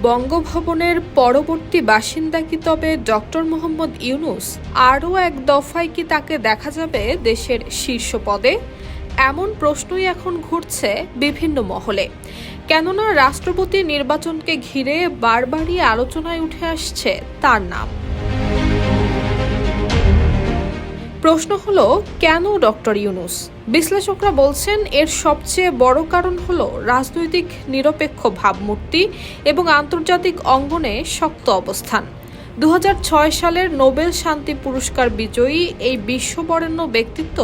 বঙ্গভবনের পরবর্তী বাসিন্দা কি তবে ডক্টর মোহাম্মদ ইউনূস? আরও এক দফায় কি তাকে দেখা যাবে দেশের শীর্ষ পদে? এমন প্রশ্নই এখন ঘুরছে বিভিন্ন মহলে। কেননা রাষ্ট্রপতি নির্বাচনকে ঘিরে বারবারই আলোচনায় উঠে আসছে তার নাম। প্রশ্ন হলো, কেন ডক্টর ইউনূস? বিশ্লেষকরা বলছেন এর সবচেয়ে বড় কারণ হলো রাজনৈতিক নিরপেক্ষ ভাবমূর্তি এবং আন্তর্জাতিক অঙ্গনে শক্ত অবস্থান। 2006 সালের নোবেল শান্তি পুরস্কার বিজয়ী এই বিশ্ববরেণ্য ব্যক্তিত্ব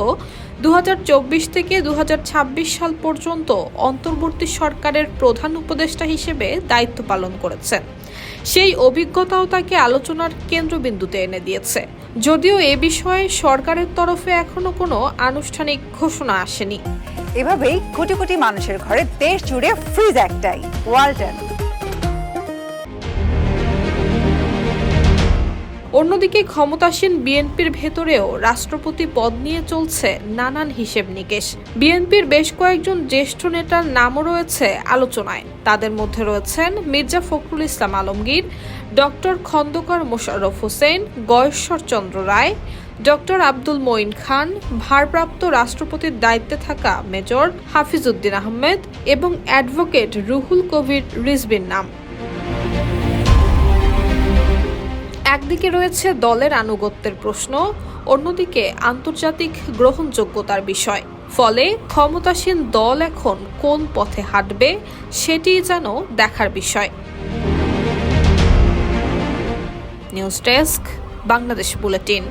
2024 থেকে 2026 সাল পর্যন্ত অন্তর্বর্তী সরকারের প্রধান উপদেষ্টা হিসেবে দায়িত্ব পালন করেছেন। সেই অভিজ্ঞতাও তাকে আলোচনার কেন্দ্রবিন্দুতে এনে দিয়েছে। যদিও এ বিষয়ে সরকারের তরফে এখনো কোনো আনুষ্ঠানিক ঘোষণা আসেনি। এভাবেই কোটি কোটি মানুষের ঘরে দেশ জুড়ে ফ্রিজ একটাই, ওয়ালটন। অন্যদিকে ক্ষমতাসীন বিএনপির ভেতরেও রাষ্ট্রপতি পদ নিয়ে চলছে নানান হিসেব নিকেশ। বিএনপির বেশ কয়েকজন জ্যেষ্ঠ নেতার নামও রয়েছে আলোচনায়। তাদের মধ্যে রয়েছেন মির্জা ফখরুল ইসলাম আলমগীর, ডক্টর খন্দকার মোশাররফ হোসেন, গয়েশ্বর চন্দ্র রায়, ডক্টর আব্দুল মঈন খান, ভারপ্রাপ্ত রাষ্ট্রপতির দায়িত্বে থাকা মেজর হাফিজ উদ্দিন আহমেদ এবং অ্যাডভোকেট রুহুল কবির রিজভীর নাম। একদিকে রয়েছে দলের আনুগত্যের প্রশ্ন, অন্যদিকে আন্তর্জাতিক গ্রহণযোগ্যতার বিষয়। ফলে ক্ষমতাসীন দল এখন কোন পথে হাঁটবে সেটিই যেন দেখার বিষয়। News desk, Bangladesh bulletin.